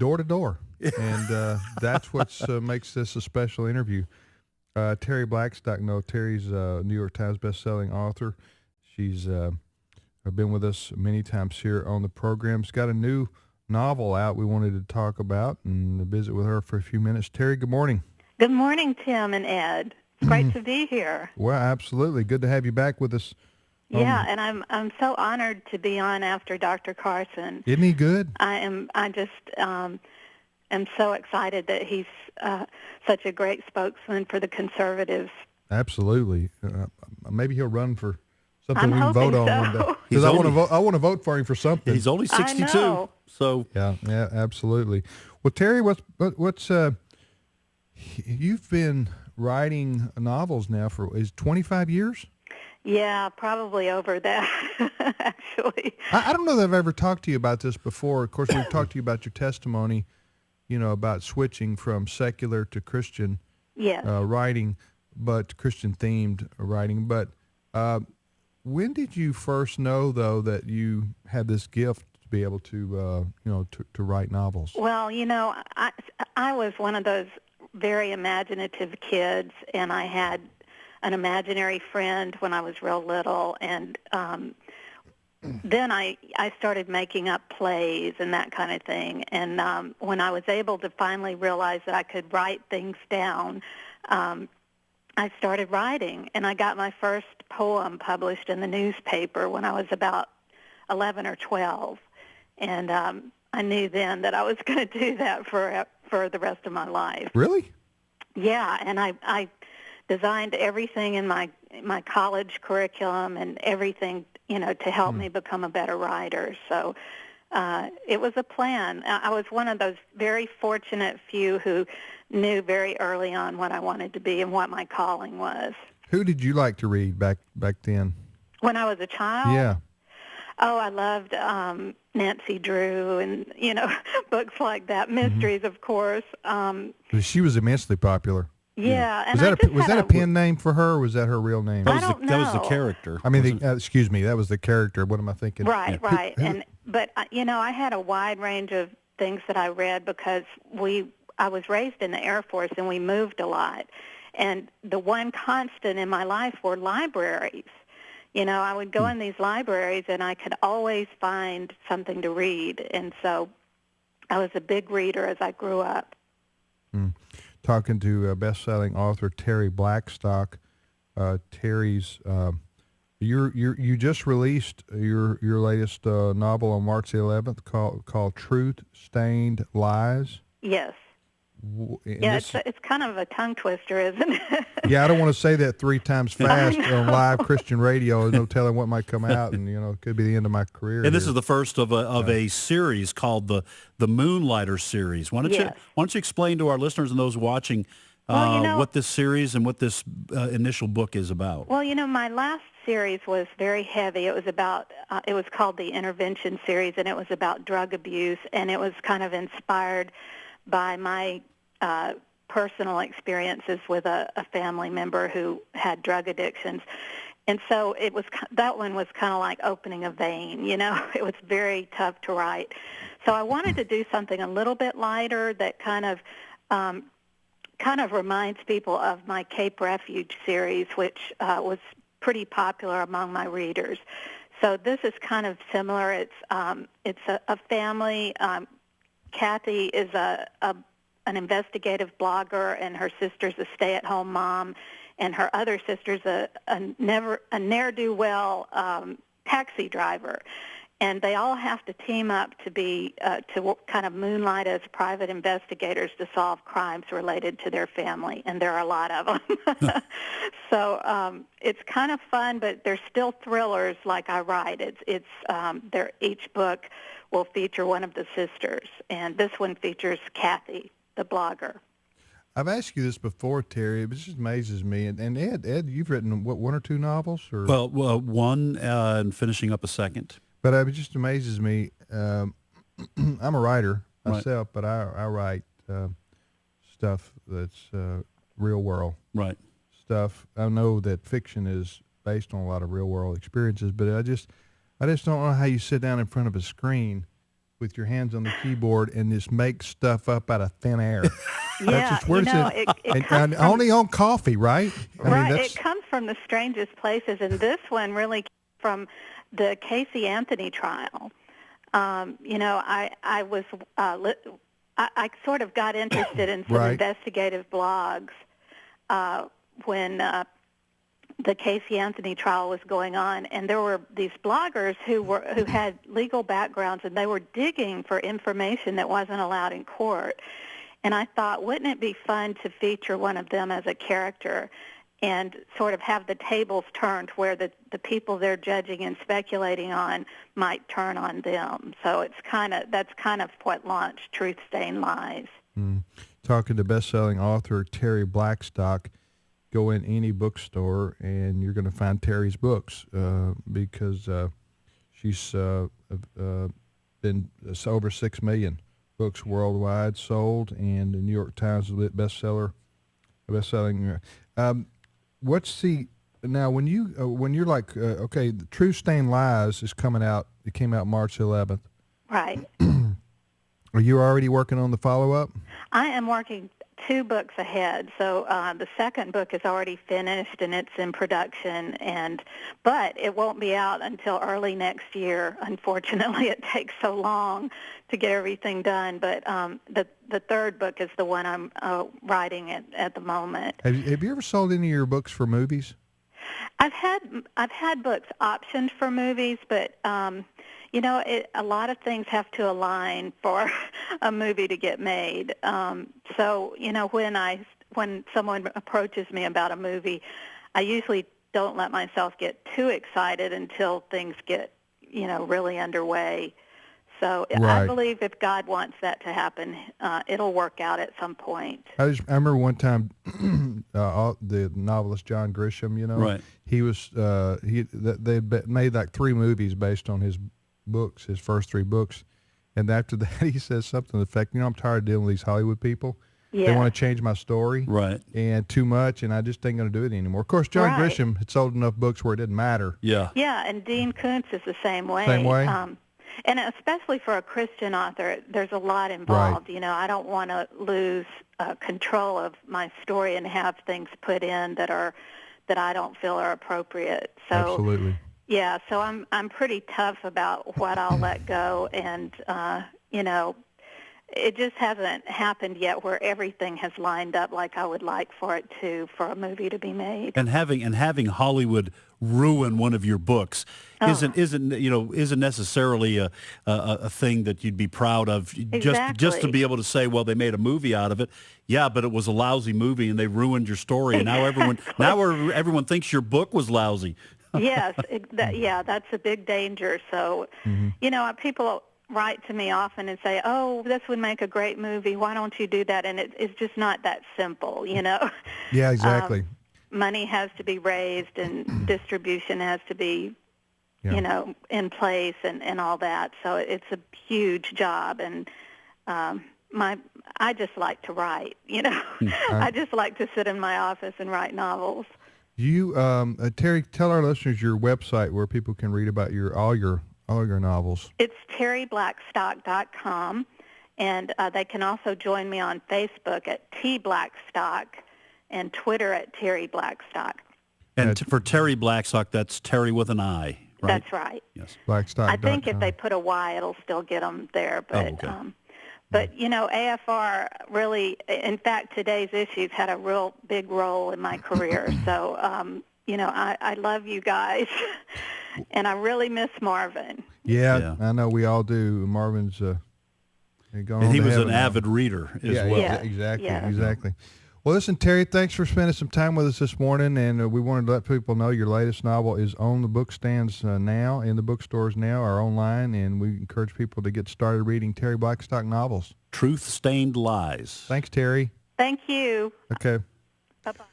door to door, and that's what makes this a special interview. Terri Blackstock, no, Terri's a New York Times best-selling author. She's been with us many times here on the program. She's got a new novel out we wanted to talk about and visit with her for a few minutes. Terri, good morning. Good morning, Tim and Ed. It's great to be here. Well, absolutely. Good to have you back with us. Yeah, and I'm so honored to be on after Dr. Carson. Isn't he good? I just am so excited that he's such a great spokesman for the conservatives. Absolutely. Maybe he'll run for something I'm we can vote hoping on so. one day. Because I want to vote for him for something. He's only 62. I know. So yeah, absolutely. Well, Terri, what's you've been writing novels now for 25 years? Yeah, probably over that, actually. I don't know that I've ever talked to you about this before. Of course, we've talked to you about your testimony, about switching from secular to Christian Yes. writing, but Christian-themed writing. But when did you first know, though, that you had this gift to be able to, to write novels? Well, I was one of those very imaginative kids, and I had an imaginary friend when I was real little, and then I started making up plays and that kind of thing. And when I was able to finally realize that I could write things down, I started writing, and I got my first poem published in the newspaper when I was about 11 or 12. And I knew then that I was going to do that for the rest of my life. Really? Yeah, and I designed everything in my college curriculum and everything, to help me become a better writer. So it was a plan. I was one of those very fortunate few who knew very early on what I wanted to be and what my calling was. Who did you like to read back then? When I was a child? Yeah. Oh, I loved Nancy Drew and, books like that. Mysteries, of course. She was immensely popular. Yeah. And was that a pen name for her, or was that her real name? I don't know. That was the character. I mean, excuse me, that was the character. What am I thinking? Right, right. But I had a wide range of things that I read because I was raised in the Air Force and we moved a lot. And the one constant in my life were libraries. I would go in these libraries and I could always find something to read. And so I was a big reader as I grew up. Talking to best-selling author Terri Blackstock. Terri's, you just released your latest novel on March the 11th called Truth Stained Lies. Yes. It's kind of a tongue twister, isn't it? Yeah, I don't want to say that 3 times fast on live Christian radio. There's no telling what might come out, and it could be the end of my career. And this is the first of a series called the Moonlighter series. Why don't you explain to our listeners and those watching what this series and what this initial book is about? Well, my last series was very heavy. It was about it was called the Intervention series, and it was about drug abuse, and it was kind of inspired by my personal experiences with a family member who had drug addictions. And so that one was kind of like opening a vein, It was very tough to write. So I wanted to do something a little bit lighter that kind of reminds people of my Cape Refuge series, which was pretty popular among my readers. So this is kind of similar. It's a family. Kathy is an investigative blogger, and her sister's a stay-at-home mom, and her other sister's a ne'er-do-well taxi driver. And they all have to team up to be to kind of moonlight as private investigators to solve crimes related to their family, and there are a lot of them. So it's kind of fun, but they're still thrillers like I write. Each book will feature one of the sisters, and this one features Kathy, the blogger. I've asked you this before, Terri. It just amazes me. And Ed, you've written, 1 or 2 novels? Or? Well, one and finishing up a second. But it just amazes me. I'm a writer myself, but I write stuff that's real world. Right. Stuff. I know that fiction is based on a lot of real world experiences, but I just don't know how you sit down in front of a screen with your hands on the keyboard and just make stuff up out of thin air. Yeah, and only on coffee, right? It comes from the strangest places, and this one really came from the Casey Anthony trial. I was I sort of got interested in some investigative blogs when the Casey Anthony trial was going on, and there were these bloggers who had legal backgrounds, and they were digging for information that wasn't allowed in court. And I thought, wouldn't it be fun to feature one of them as a character and sort of have the tables turned where the people they're judging and speculating on might turn on them. So that's kind of what launched Truth Stained Lies. Talking to best-selling author Terri Blackstock. Go in any bookstore and you're going to find Terri's books because she's been over 6 million books worldwide sold, and the New York Times bestselling. What's the now when you're like okay, the Truth Stained Lies is coming out. It came out March 11th. Right. Are you already working on the follow-up? I am working 2 books ahead. So the second book is already finished and it's in production, but it won't be out until early next year. Unfortunately, it takes so long to get everything done. But the third book is the one I'm writing at the moment. Have you ever sold any of your books for movies? I've had books optioned for movies, but a lot of things have to align for a movie to get made. So when someone approaches me about a movie, I usually don't let myself get too excited until things get really underway. So I believe if God wants that to happen, it'll work out at some point. I remember one time the novelist John Grisham, he was they made like 3 movies based on his books, his first 3 books, and after that he says something to the effect, I'm tired of dealing with these Hollywood people. Yeah. They want to change my story, and too much, and I just ain't going to do it anymore. Of course, John Grisham had sold enough books where it didn't matter. Yeah, and Dean Koontz is the same way. And especially for a Christian author, there's a lot involved. Right. I don't want to lose control of my story and have things put in that I don't feel are appropriate. So, absolutely. Yeah, so I'm pretty tough about what I'll let go, and it just hasn't happened yet where everything has lined up like I would like for it to, for a movie to be made. And having Hollywood ruin one of your books isn't necessarily a thing that you'd be proud of. Just to be able to say, well, they made a movie out of it. Yeah, but it was a lousy movie and they ruined your story, and now everyone thinks your book was lousy. Yes, that's a big danger. So, people write to me often and say, oh, this would make a great movie. Why don't you do that? And it's just not that simple, Yeah, exactly. Money has to be raised and distribution has to be, in place and all that. So it's a huge job. And I just like to write, I just like to sit in my office and write novels. You, Terri, tell our listeners your website where people can read about all your novels. It's terriblackstock.com, and they can also join me on Facebook at tblackstock and Twitter at Terri Blackstock. And for Terri Blackstock, that's Terri with an I, right? That's right. Yes. Blackstock. I think if they put a Y, it'll still get them there. But, But, AFR really, in fact, today's issues had a real big role in my career. So, I love you guys, and I really miss Marvin. Yeah, I know we all do. Marvin's gone and he was an avid reader as well. Yeah, exactly. Well, listen, Terri, thanks for spending some time with us this morning, and we wanted to let people know your latest novel is on the bookstands now, in the bookstores now, or online, and we encourage people to get started reading Terri Blackstock novels. Truth Stained Lies. Thanks, Terri. Thank you. Okay. Bye-bye.